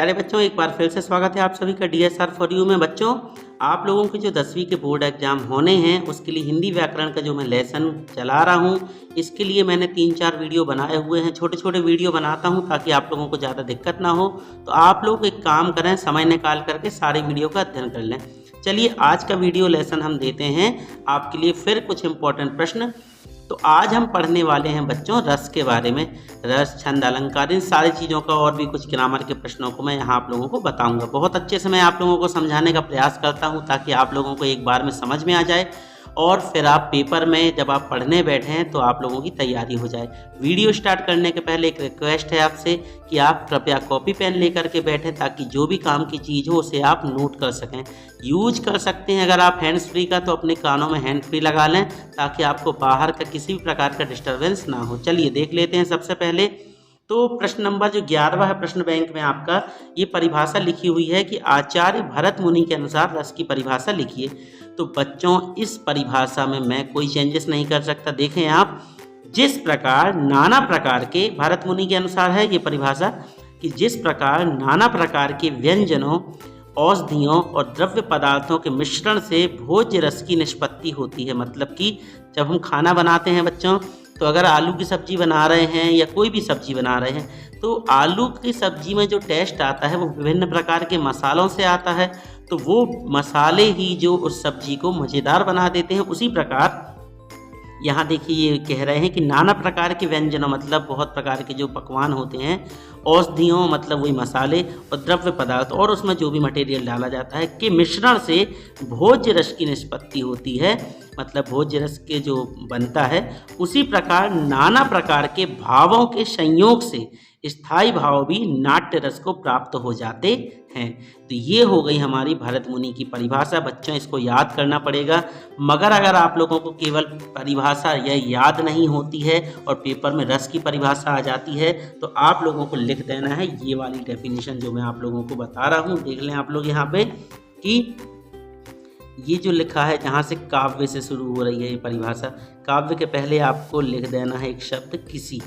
प्यारे बच्चों, एक बार फिर से स्वागत है आप सभी का DSR फॉर यू में। बच्चों, आप लोगों के जो 10वीं के बोर्ड एग्जाम होने हैं उसके लिए हिंदी व्याकरण का जो मैं लेसन चला रहा हूं, इसके लिए मैंने 3-4 वीडियो बनाए हुए हैं। छोटे छोटे वीडियो बनाता हूं ताकि आप लोगों को ज़्यादा दिक्कत ना हो। तो आप लोग एक काम करें, समय निकाल करके सारे वीडियो का अध्ययन कर लें। चलिए आज का वीडियो लेसन हम देते हैं आपके लिए फिर कुछ इंपॉर्टेंट प्रश्न। तो आज हम पढ़ने वाले हैं बच्चों रस के बारे में। रस, छंद, अलंकार, इन सारी चीज़ों का और भी कुछ ग्रामर के प्रश्नों को मैं यहाँ आप लोगों को बताऊंगा। बहुत अच्छे से मैं आप लोगों को समझाने का प्रयास करता हूँ ताकि आप लोगों को एक बार में समझ में आ जाए और फिर आप पेपर में जब आप पढ़ने बैठें तो आप लोगों की तैयारी हो जाए। वीडियो स्टार्ट करने के पहले एक रिक्वेस्ट है आपसे कि आप कृपया कॉपी पेन लेकर के बैठें ताकि जो भी काम की चीज़ हो उसे आप नोट कर सकें। यूज कर सकते हैं अगर आप हैंड्स फ्री का तो अपने कानों में हैंड फ्री लगा लें ताकि आपको बाहर का किसी भी प्रकार का डिस्टर्बेंस ना हो। चलिए देख लेते हैं सबसे पहले। तो प्रश्न नंबर जो 11वां है प्रश्न बैंक में आपका, ये परिभाषा लिखी हुई है कि आचार्य भरत मुनि के अनुसार रस की परिभाषा लिखिए। तो बच्चों इस परिभाषा में मैं कोई चेंजेस नहीं कर सकता। देखें आप, जिस प्रकार नाना प्रकार के, भरत मुनि के अनुसार है ये परिभाषा कि जिस प्रकार नाना प्रकार के व्यंजनों, औषधियों और द्रव्य पदार्थों के मिश्रण से भोज्य रस की निष्पत्ति होती है। मतलब कि जब हम खाना बनाते हैं बच्चों, तो अगर आलू की सब्जी बना रहे हैं या कोई भी सब्जी बना रहे हैं तो आलू की सब्जी में जो टेस्ट आता है वो विभिन्न प्रकार के मसालों से आता है। तो वो मसाले ही जो उस सब्जी को मज़ेदार बना देते हैं। उसी प्रकार यहाँ देखिए ये कह रहे हैं कि नाना प्रकार के व्यंजनों मतलब बहुत प्रकार के जो पकवान होते हैं, औषधियों मतलब वही मसाले और द्रव्य पदार्थ और उसमें जो भी मटेरियल डाला जाता है के मिश्रण से भोज्य रस की निष्पत्ति होती है। मतलब भोज्य रस के जो बनता है, उसी प्रकार नाना प्रकार के भावों के संयोग से स्थायी भाव भी नाट्य रस को प्राप्त हो जाते हैं। तो ये हो गई हमारी भरत मुनि की परिभाषा। बच्चों इसको याद करना पड़ेगा। मगर अगर आप लोगों को केवल परिभाषा यह याद नहीं होती है और पेपर में रस की परिभाषा आ जाती है तो आप लोगों को लिख देना है ये वाली डेफिनेशन जो मैं आप लोगों को बता रहा हूँ। देख लें आप लोग यहाँ पे कि ये जो लिखा है जहाँ से काव्य से शुरू हो रही है ये परिभाषा। काव्य के पहले आपको लिख देना है एक शब्द किसी।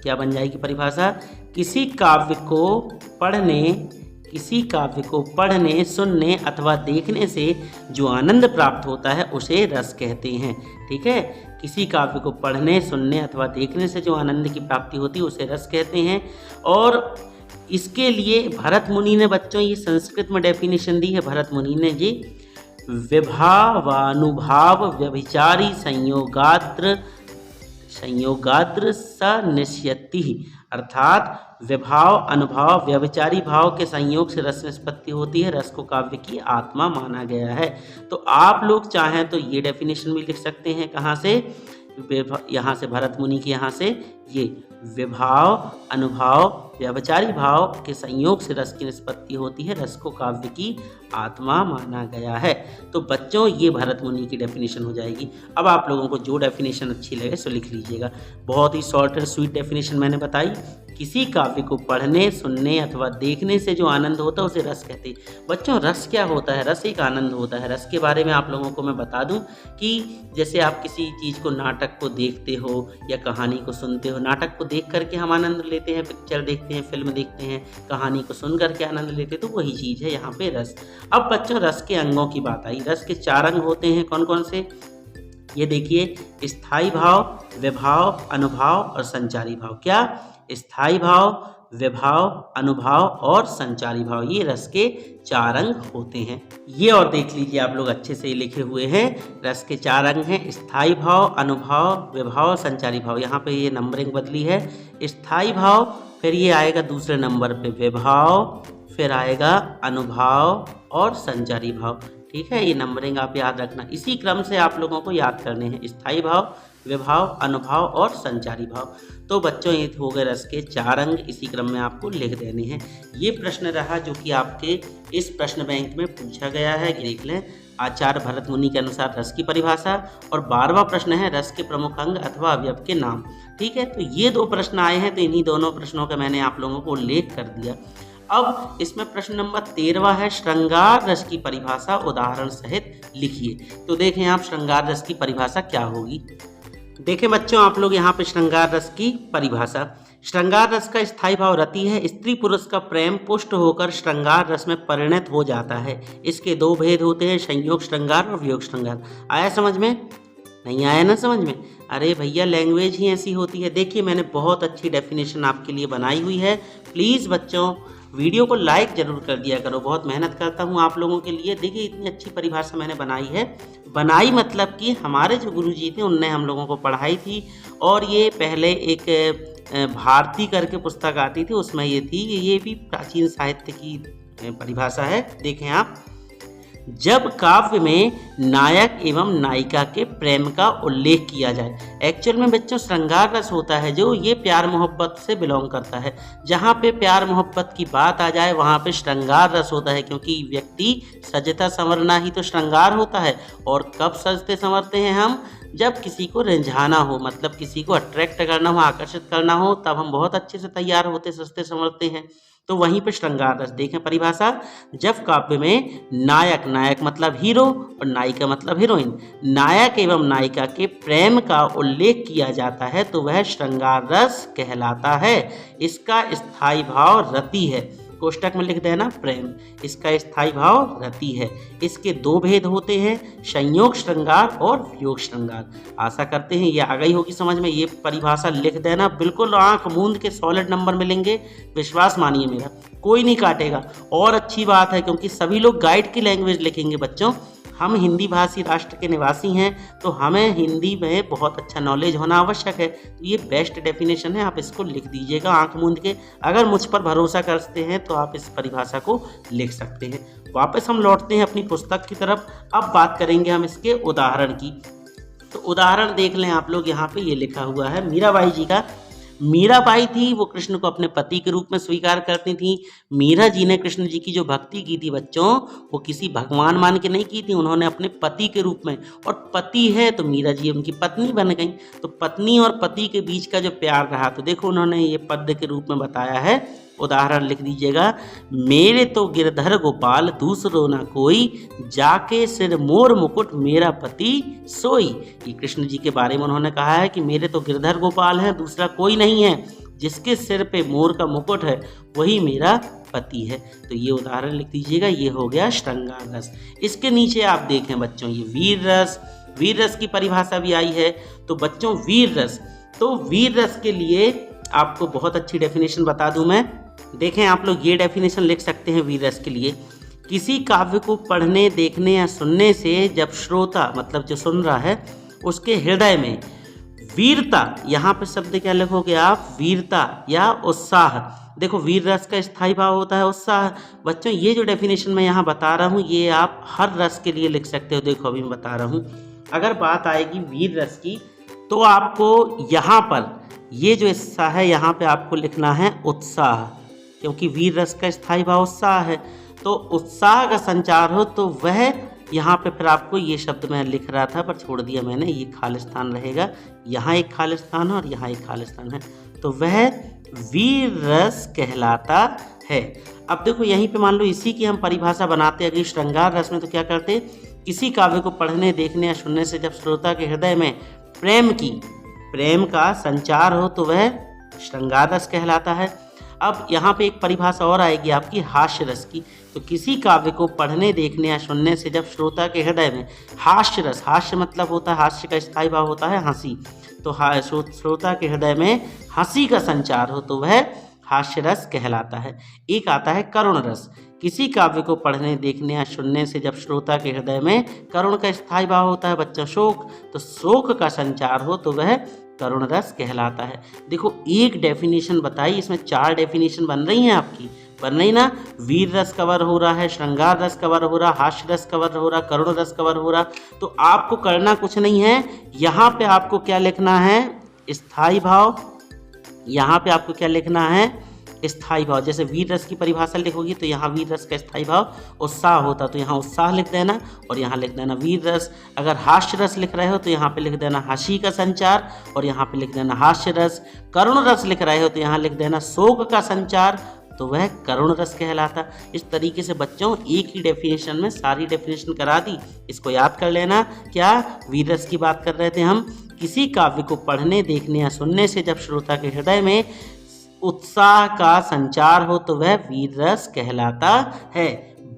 क्या बन जाएगी परिभाषा? किसी काव्य को पढ़ने, सुनने अथवा देखने से जो आनंद प्राप्त होता है उसे रस कहते हैं। ठीक है, किसी काव्य को पढ़ने, सुनने अथवा देखने से जो आनंद की प्राप्ति होती है उसे रस कहते हैं। और इसके लिए भरत मुनि ने बच्चों ये संस्कृत में डेफिनेशन दी है। भरत मुनि ने जी विभावानुभाव व्यभिचारी संयोगात्र सनिष्यति, अर्थात विभाव, अनुभाव, व्यभिचारी भाव के संयोग से रस निष्पत्ति होती है। रस को काव्य की आत्मा माना गया है। तो आप लोग चाहें तो ये डेफिनेशन भी लिख सकते हैं। कहाँ से? यहाँ से भरत मुनि के यहाँ से ये विभाव, अनुभाव, व्यभिचारी भाव के संयोग से रस की निष्पत्ति होती है। रस को काव्य की आत्मा माना गया है। तो बच्चों ये भरत मुनि की डेफिनेशन हो जाएगी। अब आप लोगों को जो डेफिनेशन अच्छी लगे सो लिख लीजिएगा। बहुत ही शॉर्ट एंड स्वीट डेफिनेशन मैंने बताई। किसी काव्य को पढ़ने, सुनने अथवा देखने से जो आनंद होता है उसे रस कहते हैं। बच्चों रस क्या होता है? रस एक आनंद होता है। रस के बारे में आप लोगों को मैं बता दूं कि जैसे आप किसी चीज़ को, नाटक को देखते हो या कहानी को सुनते हो। नाटक को देख करके हम आनंद लेते हैं, पिक्चर देखते हैं, फिल्म देखते हैं, कहानी को सुन करके आनंद लेते हैं। तो वही चीज़ है यहाँ पे रस। अब बच्चों रस के अंगों की बात आई। रस के 4 अंग होते हैं। कौन कौन से? ये देखिए, स्थायी भाव, विभाव, अनुभाव और संचारी भाव। क्या? स्थायी भाव, विभाव, अनुभाव और संचारी भाव, ये रस के 4 अंग होते हैं। ये और देख लीजिए आप लोग अच्छे से लिखे हुए हैं। रस के 4 अंग हैं, स्थायी भाव, अनुभाव, विभाव, संचारी भाव। यहाँ पे ये नंबरिंग बदली है। स्थायी भाव, फिर ये आएगा दूसरे नंबर पे विभाव, फिर आएगा अनुभाव और संचारी भाव। ठीक है, ये नंबरिंग आप याद रखना। इसी क्रम से आप लोगों को याद करने हैं, स्थायी भाव, विभाव, अनुभाव और संचारी भाव। तो बच्चों ये हो गए रस के 4 अंग, इसी क्रम में आपको लिख देने हैं। ये प्रश्न रहा जो कि आपके इस प्रश्न बैंक में पूछा गया है। देख लें, आचार्य भरत मुनि के अनुसार रस की परिभाषा। और 12वां प्रश्न है रस के प्रमुख अंग अथवा अवयव के नाम। ठीक है, तो ये 2 प्रश्न आए हैं, तो इन्हीं दोनों प्रश्नों का मैंने आप लोगों को उल्लेख कर दिया। अब इसमें प्रश्न नंबर 13वां है श्रृंगार रस की परिभाषा उदाहरण सहित लिखिए। तो देखें आप, श्रृंगार रस की परिभाषा क्या होगी। देखें बच्चों, आप लोग यहाँ पे श्रृंगार रस की परिभाषा। श्रृंगार रस का स्थायी भाव रति है। स्त्री पुरुष का प्रेम पुष्ट होकर श्रृंगार रस में परिणत हो जाता है। इसके दो भेद होते हैं, संयोग श्रृंगार और वियोग श्रृंगार। आया समझ में? नहीं आया ना समझ में? अरे भैया, लैंग्वेज ही ऐसी होती है। देखिए, मैंने बहुत अच्छी डेफिनेशन आपके लिए बनाई हुई है। प्लीज़ बच्चों, वीडियो को लाइक ज़रूर कर दिया करो। बहुत मेहनत करता हूँ आप लोगों के लिए। देखिए, इतनी अच्छी परिभाषा मैंने बनाई है। बनाई मतलब कि हमारे जो गुरुजी थे उनने हम लोगों को पढ़ाई थी। और ये पहले एक भारती करके पुस्तक आती थी, उसमें ये थी। ये भी प्राचीन साहित्य की परिभाषा है। देखें आप, जब काव्य में नायक एवं नायिका के प्रेम का उल्लेख किया जाए। एक्चुअल में बच्चों श्रृंगार रस होता है जो ये प्यार मोहब्बत से बिलोंग करता है। जहाँ पे प्यार मोहब्बत की बात आ जाए वहाँ पे श्रृंगार रस होता है, क्योंकि व्यक्ति सजता संवरना ही तो श्रृंगार होता है। और कब सजते संवरते हैं हम? जब किसी को रिझाना हो, मतलब किसी को अट्रैक्ट करना हो, आकर्षित करना हो, तब हम बहुत अच्छे से तैयार होते, सजते संवरते हैं। तो वहीं पे श्रृंगार रस। देखें परिभाषा, जब काव्य में नायक, नायक मतलब हीरो और नायिका मतलब हीरोइन, नायक एवं नायिका के प्रेम का उल्लेख किया जाता है तो वह श्रृंगार रस कहलाता है। इसका स्थायी भाव रति है। कोष्टक में लिख देना प्रेम। इसका स्थायी भाव रति है। इसके दो भेद होते हैं, संयोग श्रृंगार और वियोग श्रृंगार। आशा करते हैं ये आ गई होगी समझ में। ये परिभाषा लिख देना, बिल्कुल आंख मूंद के सॉलिड नंबर मिलेंगे। विश्वास मानिए मेरा, कोई नहीं काटेगा। और अच्छी बात है, क्योंकि सभी लोग गाइड की लैंग्वेज लिखेंगे बच्चों। हम हिंदी भाषी राष्ट्र के निवासी हैं, तो हमें हिंदी में बहुत अच्छा नॉलेज होना आवश्यक है। तो ये बेस्ट डेफिनेशन है, आप इसको लिख दीजिएगा आंख मूंद के। अगर मुझ पर भरोसा करते हैं तो आप इस परिभाषा को लिख सकते हैं। वापस हम लौटते हैं अपनी पुस्तक की तरफ। अब बात करेंगे हम इसके उदाहरण की। तो उदाहरण देख लें आप लोग। यहाँ पे ये लिखा हुआ है मीराबाई जी का। मीराबाई थी, वो कृष्ण को अपने पति के रूप में स्वीकार करती थी। मीरा जी ने कृष्ण जी की जो भक्ति की थी बच्चों, वो किसी भगवान मान के नहीं की थी, उन्होंने अपने पति के रूप में। और पति है तो मीरा जी उनकी पत्नी बन गई। तो पत्नी और पति के बीच का जो प्यार रहा, तो देखो उन्होंने ये पद्य के रूप में बताया है। उदाहरण लिख दीजिएगा, मेरे तो गिरधर गोपाल दूसरो ना कोई, जाके सिर मोर मुकुट मेरा पति सोई। ये कृष्ण जी के बारे में उन्होंने कहा है कि मेरे तो गिरधर गोपाल हैं, दूसरा कोई नहीं है। जिसके सिर पे मोर का मुकुट है वही मेरा पति है। तो ये उदाहरण लिख दीजिएगा। ये हो गया श्रृंगार रस। इसके नीचे आप देखें बच्चों, ये वीर रस। वीर रस की परिभाषा भी आई है। तो बच्चों वीर रस, तो वीर रस के लिए आपको बहुत अच्छी डेफिनेशन बता दूं मैं। देखें आप लोग, ये डेफिनेशन लिख सकते हैं वीर रस के लिए। किसी काव्य को पढ़ने, देखने या सुनने से जब श्रोता, मतलब जो सुन रहा है, उसके हृदय में वीरता, यहाँ पे शब्द क्या लिखोगे आप? वीरता या उत्साह। देखो वीर रस का स्थायी भाव होता है उत्साह। बच्चों ये जो डेफिनेशन मैं यहाँ बता रहा हूँ, ये आप हर रस के लिए लिख सकते हो। देखो अभी मैं बता रहा हूँ, अगर बात आएगी वीर रस की, तो आपको यहाँ पर ये जो हिस्सा है, यहाँ पे आपको लिखना है उत्साह, क्योंकि वीर रस का स्थायी भाव उत्साह है। तो उत्साह का संचार हो तो वह, यहाँ पे फिर आपको ये शब्द मैं लिख रहा था पर छोड़ दिया मैंने, ये खालिस्तान रहेगा। यहाँ एक खालिस्तान है और यहाँ एक खालिस्तान है, तो वह वीर रस कहलाता है। अब देखो यहीं पे मान लो इसी की हम परिभाषा बनाते अगर श्रृंगार रस में, तो क्या करते? किसी काव्य को पढ़ने, देखने या सुनने से जब श्रोता के हृदय में प्रेम का संचार हो तो वह श्रृंगार रस कहलाता है। अब यहाँ पे एक परिभाषा और आएगी आपकी हास्य रस की। तो किसी काव्य को पढ़ने, देखने या सुनने से जब श्रोता के हृदय में हास्य रस, हास्य मतलब होता है, हास्य का स्थायी भाव होता है हंसी, तो श्रोता के हृदय में हंसी का संचार हो तो वह हास्य रस कहलाता है। एक आता है करुण रस। किसी काव्य को पढ़ने, देखने या सुनने से जब श्रोता के हृदय में करुण का स्थायी भाव होता है बच्चों शोक, तो शोक का संचार हो तो वह करुण रस कहलाता है। देखो एक डेफिनेशन बताई, इसमें 4 डेफिनेशन बन रही हैं आपकी, बन रही ना? वीर रस कवर हो रहा है, श्रृंगार रस कवर हो रहा, हास्य रस कवर हो रहा, करुण रस कवर हो रहा। तो आपको करना कुछ नहीं है, यहाँ पे आपको क्या लिखना है? स्थायी भाव। यहाँ पे आपको क्या लिखना है? स्थायी भाव। जैसे वीर रस की परिभाषा लिखोगी तो यहाँ वीर रस का स्थायी भाव उत्साह होता, तो यहाँ उत्साह लिख देना और यहाँ लिख देना वीर रस। अगर हास्य रस लिख रहे हो तो यहाँ पे लिख देना हंसी का संचार और यहाँ पे लिख देना हास्य रस। करुण रस लिख रहे हो तो यहाँ लिख देना शोक का संचार, तो वह करुण रस कहलाता। इस तरीके से बच्चों एक ही डेफिनेशन में सारी डेफिनेशन करा दी। इसको याद कर लेना। क्या वीर रस की बात कर रहे थे हम किसी काव्य को पढ़ने, देखने या सुनने से जब श्रोता के हृदय में उत्साह का संचार हो तो वह वीर रस कहलाता है।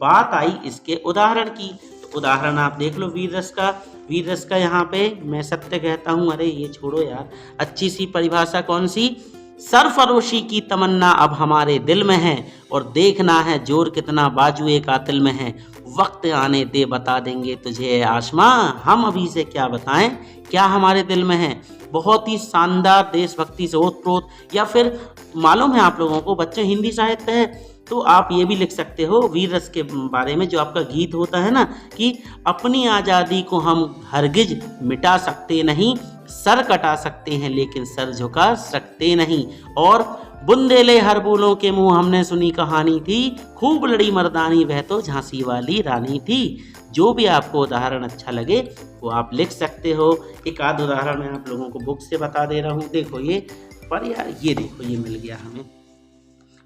बात आई इसके उदाहरण की, तो उदाहरण आप देख लो वीर रस का। वीर रस का यहाँ पे मैं सत्य कहता हूँ, अरे ये छोड़ो यार, अच्छी सी परिभाषा कौन सी, सरफरोशी की तमन्ना अब हमारे दिल में है और देखना है जोर कितना बाजुए कातिल में है। वक्त आने दे बता देंगे तुझे आसमां, हम अभी से क्या बताएं क्या हमारे दिल में है। बहुत ही शानदार देशभक्ति से ओतप्रोत, या फिर मालूम है आप लोगों को बच्चों हिंदी साहित्य है तो आप ये भी लिख सकते हो वीर रस के बारे में, जो आपका गीत होता है ना कि अपनी आज़ादी को हम हरगिज मिटा सकते नहीं, सर कटा सकते हैं लेकिन सर झुका सकते नहीं। और बुंदेले हर बोलों के मुंह हमने सुनी कहानी थी, खूब लड़ी मर्दानी वह तो झांसी वाली रानी थी। जो भी आपको उदाहरण अच्छा लगे वो आप लिख सकते हो। एक आध उदाहरण मैं आप लोगों को बुक से बता दे रहा हूँ। देखो ये पर यार, ये देखो ये मिल गया हमें,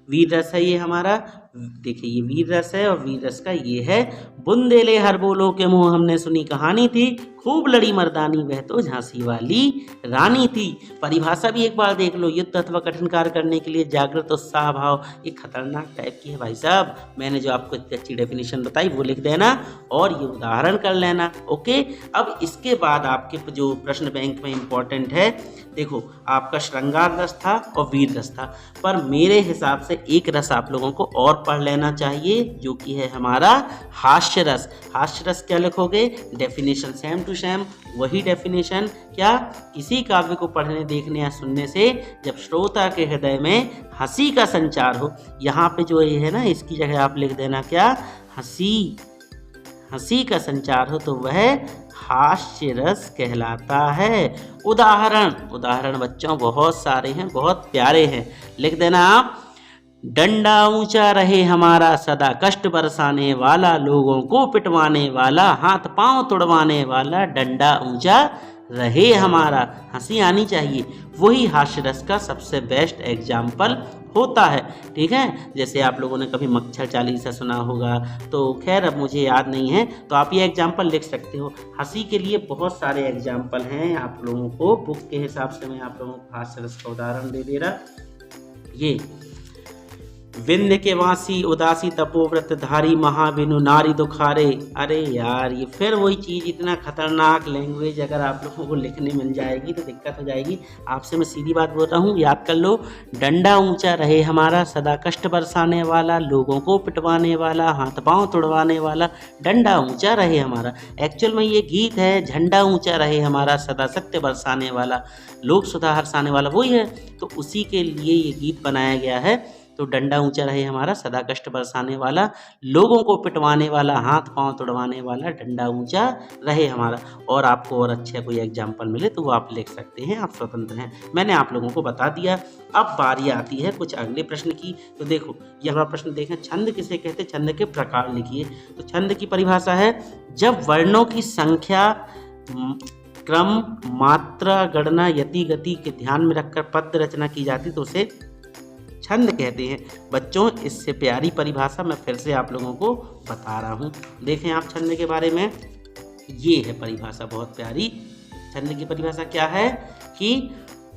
वीर रस है ये हमारा। देखिए ये वीर रस है और वीर रस का ये है, बुंदेले हर बोलों के मुंह हमने सुनी कहानी थी, खूब लड़ी मर्दानी वह तो झांसी वाली रानी थी। परिभाषा भी एक बार देख लो, युद्ध अथवा कठिन कार्य करने के लिए जागृत उत्साह भाव। ये खतरनाक टाइप की है भाई साहब, मैंने जो आपको इतनी अच्छी डेफिनेशन बताई वो लिख देना और ये उदाहरण कर लेना। ओके, अब इसके बाद आपके जो प्रश्न बैंक में इंपॉर्टेंट है, देखो आपका श्रृंगार रस था और वीर रस था, पर मेरे हिसाब से एक रस आप लोगों को और पढ़ लेना चाहिए जो कि है हमारा हास्य रस। हास्य रस क्या लिखोगे, डेफिनेशन सेम टू सेम वही डेफिनेशन, क्या, किसी काव्य को पढ़ने, देखने या सुनने से जब श्रोता के हृदय में हंसी का संचार हो। यहाँ पे जो ये है ना, इसकी जगह आप लिख देना क्या, हंसी का संचार हो तो वह हास्य रस कहलाता है। उदाहरण बच्चों बहुत सारे हैं, बहुत प्यारे हैं, लिख देना आप, डंडा ऊंचा रहे हमारा सदा कष्ट बरसाने वाला, लोगों को पिटवाने वाला, हाथ पांव तोड़वाने वाला, डंडा ऊंचा रहे हमारा। हंसी आनी चाहिए, वही हास्य रस का सबसे बेस्ट एग्जाम्पल होता है। ठीक है, जैसे आप लोगों ने कभी मच्छर चालीसा सुना होगा, तो खैर अब मुझे याद नहीं है, तो आप ये एग्जाम्पल लिख सकते हो। हंसी के लिए बहुत सारे एग्जाम्पल हैं आप लोगों को, बुक के हिसाब से मैं आप लोगों को हास्य रस का उदाहरण दे रहा। ये विंध्य के वासी उदासी तपोव्रत धारी, महाबिनु नारी दुखारे। अरे यार ये फिर वही चीज़, इतना खतरनाक लैंग्वेज अगर आप लोगों को लिखने मिल जाएगी तो दिक्कत हो जाएगी। आपसे मैं सीधी बात बोल रहा हूँ, याद कर लो, डंडा ऊंचा रहे हमारा सदा कष्ट बरसाने वाला, लोगों को पिटवाने वाला, हाथ पांव तोड़वाने वाला, डंडा ऊंचा रहे हमारा। एक्चुअल में ये गीत है, झंडा ऊंचा रहे हमारा सदा सत्य बरसाने वाला, लोक सुधा हरसाने वाला वही है, तो उसी के लिए ये गीत बनाया गया है। तो डंडा ऊंचा रहे हमारा सदा कष्ट बरसाने वाला, लोगों को पिटवाने वाला, हाथ पांव तोड़वाने वाला, डंडा ऊंचा रहे हमारा। और आपको और अच्छे कोई एग्जाम्पल मिले तो वो आप लिख सकते हैं, आप स्वतंत्र हैं, मैंने आप लोगों को बता दिया। अब बारी आती है कुछ अगले प्रश्न की। तो देखो यह प्रश्न देखें, छंद किसे कहते, छंद के प्रकार लिखिए। तो छंद की परिभाषा है, जब वर्णों की संख्या, क्रम, मात्रा, गणना, यति, गति के ध्यान में रखकर पद्य रचना की जाती तो उसे छंद कहते हैं। बच्चों इससे प्यारी परिभाषा मैं फिर से आप लोगों को बता रहा हूँ, देखें आप छंद के बारे में, ये है परिभाषा बहुत प्यारी। छंद की परिभाषा क्या है कि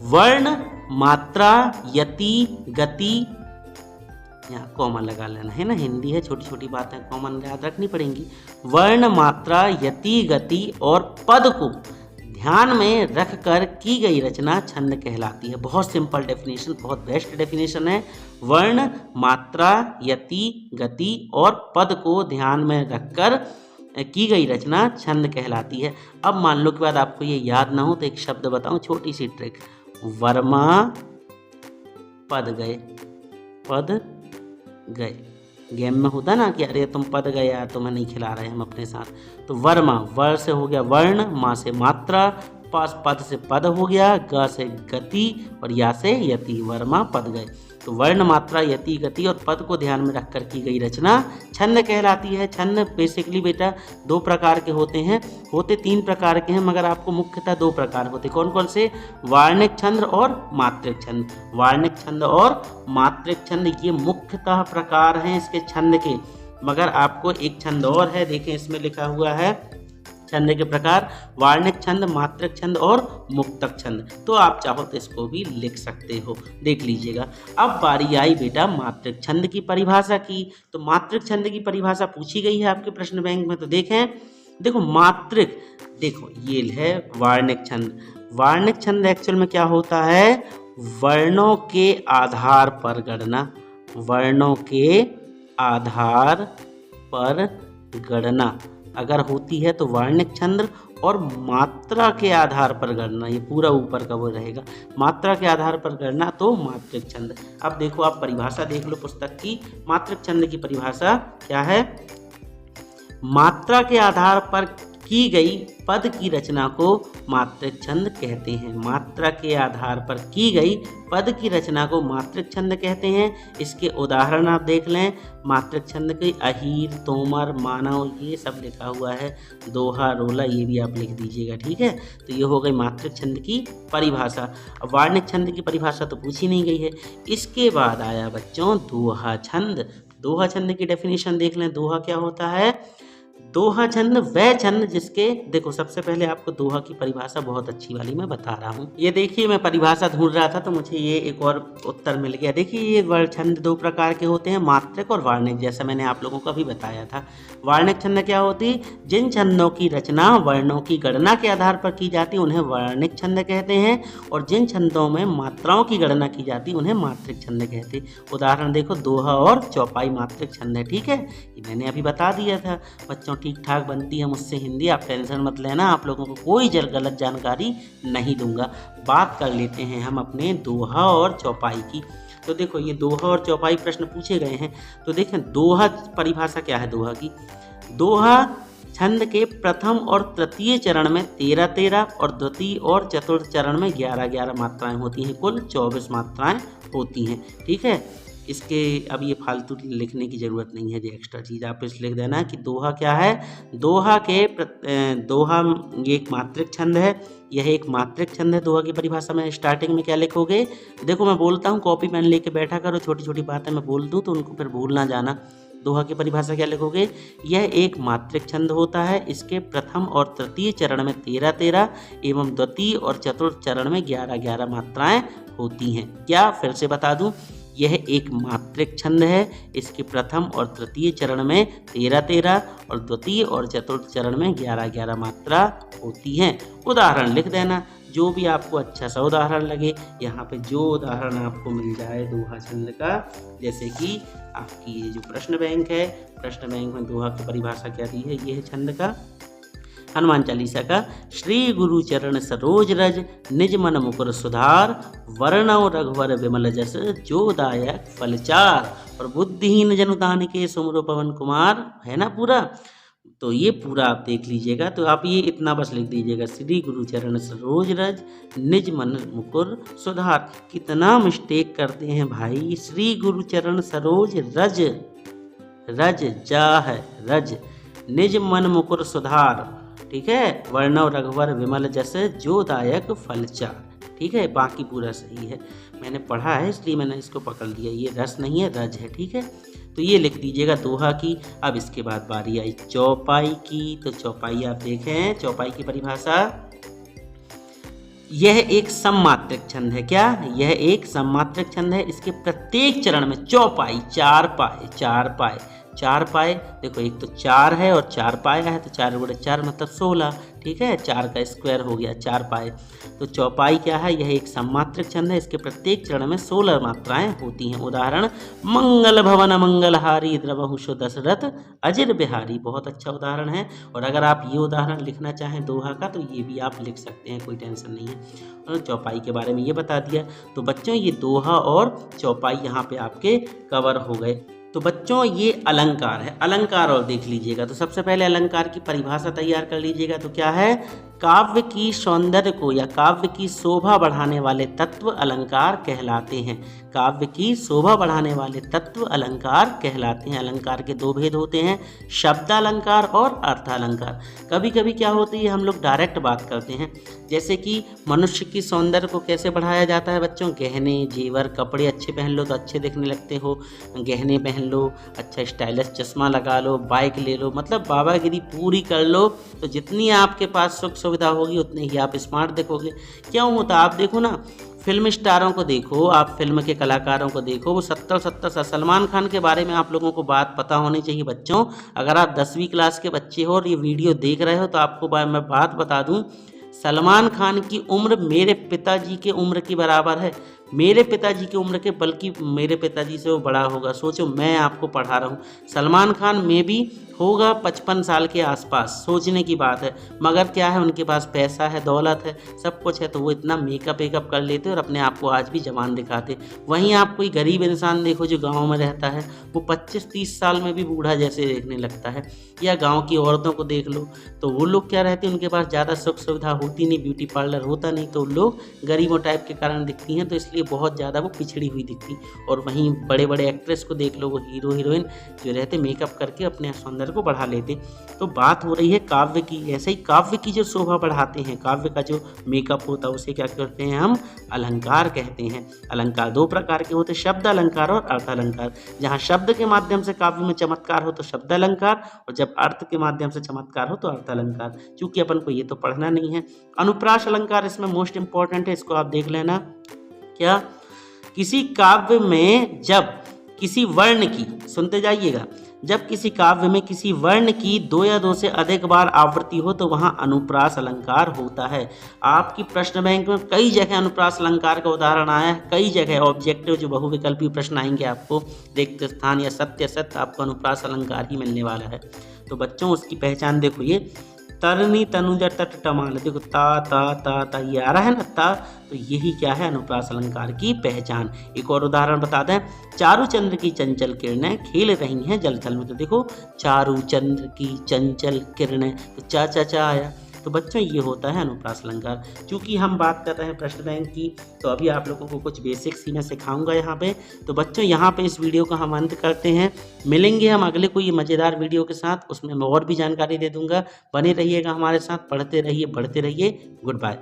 वर्ण, मात्रा, यति, गति, यहाँ कॉमन लगा लेना है ना, हिंदी है, छोटी छोटी बातें कॉमन याद रखनी पड़ेंगी। वर्ण, मात्रा, यति, गति और पद को ध्यान में रखकर की गई रचना छंद कहलाती है। बहुत सिंपल डेफिनेशन, बहुत बेस्ट डेफिनेशन है। वर्ण, मात्रा, यति, गति और पद को ध्यान में रखकर की गई रचना छंद कहलाती है। अब मान लो के बाद आपको ये याद ना हो तो एक शब्द बताऊं, छोटी सी ट्रिक, वर्मा पद गए, पद गए। गेम में होता ना कि अरे तुम पद गए यार, तुम्हें नहीं खिला रहे हम अपने साथ, तो वर्मा, वर से हो गया वर्ण, मा से मात्रा, पास पद से पद हो गया, ग से गति और या से यति, वर्मा पद गए। तो वर्ण, मात्रा, यति, गति और पद को ध्यान में रखकर की गई रचना छंद कहलाती है। छंद बेसिकली बेटा दो प्रकार के होते हैं, होते तीन प्रकार के हैं मगर आपको मुख्यतः दो प्रकार होते। कौन कौन से, वार्णिक छंद और मात्रिक छंद। वार्णिक छंद और मात्रिक छंद ये मुख्यतः प्रकार हैं इसके छंद के। मगर आपको एक छंद और है, देखें इसमें लिखा हुआ है छंद के प्रकार वार्णिक छंद, मात्रक छंद और मुक्तक छंद। तो आप चाहो तो इसको भी लिख सकते हो, देख लीजिएगा। अब बारी आई बेटा मात्रक छंद की परिभाषा की। तो मात्रक छंद की परिभाषा पूछी गई है आपके प्रश्न बैंक में। तो देखें, देखो मात्रक, देखो ये है वार्णिक छंद। वार्णिक छंद एक्चुअल में क्या होता है, वर्णों के आधार पर गणना, वर्णों के आधार पर गणना अगर होती है तो वार्णिक छंद, और मात्रा के आधार पर गणना, ये पूरा ऊपर का वो रहेगा, मात्रा के आधार पर गणना तो मात्रक छंद। अब देखो आप परिभाषा देख लो पुस्तक की। मात्रक छंद की परिभाषा क्या है, मात्रा के आधार पर की गई पद की रचना को मात्रक छंद कहते हैं। मात्रा के आधार पर की गई पद की रचना को मात्रक छंद कहते हैं। इसके उदाहरण आप देख लें मात्रक छंद के, अहीर, तोमर, मानव, ये सब लिखा हुआ है, दोहा, रोला, ये भी आप लिख दीजिएगा, ठीक है। तो ये हो गई मात्रक छंद की परिभाषा। अब वार्णिक छंद की परिभाषा तो पूछी नहीं गई है। इसके बाद आया बच्चों दोहा छंद। दोहा छंद की डेफिनेशन देख लें। दोहा क्या होता है, दोहा छंद वह छंद जिसके, देखो सबसे पहले आपको दोहा की परिभाषा बहुत अच्छी वाली मैं बता रहा हूँ। ये देखिए मैं परिभाषा ढूंढ रहा था तो मुझे ये एक और उत्तर मिल गया। देखिए ये वर्ण छंद दो प्रकार के होते हैं, मात्रक और वार्णिक, जैसा मैंने आप लोगों को अभी बताया था। वार्णिक छंद क्या होती, जिन छंदों की रचना वर्णों की गणना के आधार पर की जाती उन्हें वार्णिक छंद कहते हैं, और जिन छंदों में मात्राओं की गणना की जाती उन्हें मात्रक छंद कहते हैं। उदाहरण देखो, दोहा और चौपाई मात्रक छंद है, ठीक है, ये मैंने अभी बता दिया था। बच्चों ठीक ठाक बनती है मुझसे हिंदी, आप टेंशन मत लेना, आप लोगों को कोई गलत जानकारी नहीं दूंगा। बात कर लेते हैं हम अपने दोहा और चौपाई की। तो देखो ये दोहा और चौपाई प्रश्न पूछे गए हैं। तो देखें दोहा परिभाषा क्या है दोहा की। दोहा छंद के प्रथम और तृतीय चरण में 13-13 और द्वितीय और चतुर्थ चरण में 11-11 मात्राएं होती हैं, कुल 24 मात्राएं होती हैं, ठीक है। इसके अब ये फालतू लिखने की ज़रूरत नहीं है, जो एक्स्ट्रा चीज़ आप इस लिख देना कि दोहा क्या है। दोहा ये एक मात्रक छंद है, यह एक मात्रक छंद है। दोहा की परिभाषा में स्टार्टिंग में क्या लिखोगे, देखो मैं बोलता हूँ, कॉपी पेन लेके बैठा करो, छोटी छोटी बातें मैं बोल दूँ तो उनको फिर भूल ना जाना। दोहा की परिभाषा क्या लिखोगे, यह एक मात्रक छंद होता है, इसके प्रथम और तृतीय चरण में 13-13 एवं द्वितीय और चतुर्थ चरण में 11-11 मात्राएं होती हैं। क्या फिर से बता दूं, यह एक मात्रक छंद है, इसके प्रथम और तृतीय चरण में 13-13 और द्वितीय और चतुर्थ चरण में 11-11 मात्रा होती हैं। उदाहरण लिख देना, जो भी आपको अच्छा सा उदाहरण लगे। यहाँ पे जो उदाहरण आपको मिल जाए दोहा छंद का, जैसे कि आपकी ये जो प्रश्न बैंक है, प्रश्न बैंक में दोहा की परिभाषा क्या दी है, ये है छंद का, हनुमान चालीसा का, श्री गुरु चरण सरोज रज, निज मन मुकुर सुधार, वर्णव रघुवर विमल जस, जो दायक फलचार, और बुद्धिहीन जनु के सुमरो पवन कुमार, है ना पूरा। तो ये पूरा आप देख लीजिएगा। तो आप ये इतना बस लिख दीजिएगा, श्री गुरु चरण सरोज रज, निज मन मुकुर सुधार। कितना मिस्टेक करते हैं भाई, श्री गुरु चरण सरोज रज, रज जा है रज, निज मन मुकुर सुधार, ठीक है, वर्णव रघुवर विमल जस, जो दायक फलचार, ठीक है। बाकी पूरा सही है, मैंने पढ़ा है इसलिए मैंने इसको पकड़ लिया, ये रस नहीं है रज है, ठीक है। तो ये लिख दीजिएगा दोहा की। अब इसके बाद बारी आई चौपाई की। तो चौपाई आप देखें, चौपाई की परिभाषा, यह एक सममात्रक छंद है। क्या, यह एक सममात्रक छंद है, इसके प्रत्येक चरण में चौपाई, चार पाए, चार पाए, चार पाए, देखो एक तो 4 है और 4 पाया है, तो 4 गुणे 4 मतलब 16, ठीक है, 4 का स्क्वायर हो गया 4 पाए। तो चौपाई क्या है, यह एक सममात्रक छंद है, इसके प्रत्येक चरण में 16 मात्राएं होती हैं। उदाहरण, मंगल भवन मंगलहारी, द्रवहुषो दशरथ अजिर बिहारी, बहुत अच्छा उदाहरण है। और अगर आप ये उदाहरण लिखना चाहें दोहा का तो ये भी आप लिख सकते हैं, कोई टेंशन नहीं है। और चौपाई के बारे में ये बता दिया। तो बच्चों ये दोहा और चौपाई यहाँ पे आपके कवर हो गए। तो बच्चों ये अलंकार है, अलंकार और देख लीजिएगा। तो सबसे पहले अलंकार की परिभाषा तैयार कर लीजिएगा। तो क्या है, काव्य की सौंदर्य को या काव्य की शोभा बढ़ाने वाले तत्व अलंकार कहलाते हैं। काव्य की शोभा बढ़ाने वाले तत्व अलंकार कहलाते हैं। अलंकार के दो भेद होते हैं, शब्दालंकार और अर्थालंकार। कभी कभी क्या होती है, हम लोग डायरेक्ट बात करते हैं, जैसे कि मनुष्य की सौंदर्य को कैसे बढ़ाया जाता है बच्चों, गहने जेवर कपड़े अच्छे पहन लो तो अच्छे दिखने लगते हो, गहने पहन लो, अच्छा स्टाइलिश चश्मा लगा लो, बाइक ले लो, मतलब बाबागिरी पूरी कर लो तो जितनी आपके पास सुख सुविधा होगी उतनी ही आप स्मार्ट दिखोगे। क्यों होता, आप देखो ना, फिल्म स्टारों को देखो, आप फिल्म के कलाकारों को देखो, वो 70 सलमान खान के बारे में आप लोगों को बात पता होनी चाहिए बच्चों। अगर आप 10वीं क्लास के बच्चे हो और ये वीडियो देख रहे हो तो आपको मैं बात बता दूं, सलमान खान की उम्र मेरे पिताजी के उम्र की बराबर है, मेरे पिताजी की उम्र के, बल्कि मेरे पिताजी से वो बड़ा होगा। सोचो, मैं आपको पढ़ा रहा हूँ, सलमान खान में भी होगा 55 साल के आसपास, सोचने की बात है। मगर क्या है, उनके पास पैसा है, दौलत है, सब कुछ है, तो वो इतना मेकअप वेकअप कर लेते और अपने आप को आज भी जवान दिखाते। वहीं आप कोई गरीब इंसान देखो जो गाँव में रहता है, वो 25-30 साल में भी बूढ़ा जैसे देखने लगता है। या गाँव की औरतों को देख लो, तो वो लोग क्या रहते हैं, उनके पास ज़्यादा सुख सुविधा होती नहीं, ब्यूटी पार्लर होता नहीं, तो लोग गरीबों टाइप के कारण दिखती हैं, तो इसलिए बहुत ज़्यादा वो पिछड़ी हुई दिखती। और वहीं बड़े बड़े एक्ट्रेस को देख लो, वो हीरो हीरोइन जो रहते मेकअप करके अपने सौंदर्य को बढ़ा लेते। तो बात हो रही है काव्य की, ऐसे ही काव्य की जो शोभा बढ़ाते हैं, काव्य का जो मेकअप होता है उसे क्या करते हैं हम, अलंकार कहते हैं। अलंकार दो प्रकार के होते हैं, शब्द अलंकार और अर्थ अलंकार। जहाँ शब्द के माध्यम से काव्य में चमत्कार हो तो शब्द अलंकार, और जब अर्थ के माध्यम से चमत्कार हो तो अर्थ अलंकार। चूंकि अपन को ये तो पढ़ना नहीं है। अनुप्रास अलंकार इसमें मोस्ट इंपॉर्टेंट है, इसको आप देख लेना। क्या, किसी काव्य में जब किसी वर्ण की, सुनते जाइएगा, जब किसी काव्य में किसी वर्ण की 2 या 2 से अधिक बार आवृत्ति हो तो वहाँ अनुप्रास अलंकार होता है। आपकी प्रश्न बैंक में कई जगह अनुप्रास अलंकार का उदाहरण आया है, कई जगह ऑब्जेक्टिव जो बहुविकल्पी प्रश्न आएंगे आपको, रिक्त स्थान या सत्य सत्य, आपको अनुप्रास अलंकार ही मिलने वाला है। तो बच्चों उसकी पहचान देखो, ये तरनी तनुजा तट टमाल, देखो ता ये आ रहा है ना, ता, तो यही क्या है, अनुप्रास अलंकार की पहचान। एक और उदाहरण बता दें, चारू चंद्र की चंचल किरणें खेल रही हैं जल थल में, तो देखो चारू चंद्र की चंचल किरणें, तो चा आया। तो बच्चों ये होता है अनुप्रास अलंकार। चूँकि हम बात कर रहे हैं प्रश्न बैंक की, तो अभी आप लोगों को कुछ बेसिक्स ही मैं सिखाऊंगा यहाँ पे। तो बच्चों यहाँ पे इस वीडियो का हम अंत करते हैं, मिलेंगे हम अगले कोई मज़ेदार वीडियो के साथ, उसमें मैं और भी जानकारी दे दूँगा। बने रहिएगा हमारे साथ, पढ़ते रहिए, बढ़ते रहिए। Good bye.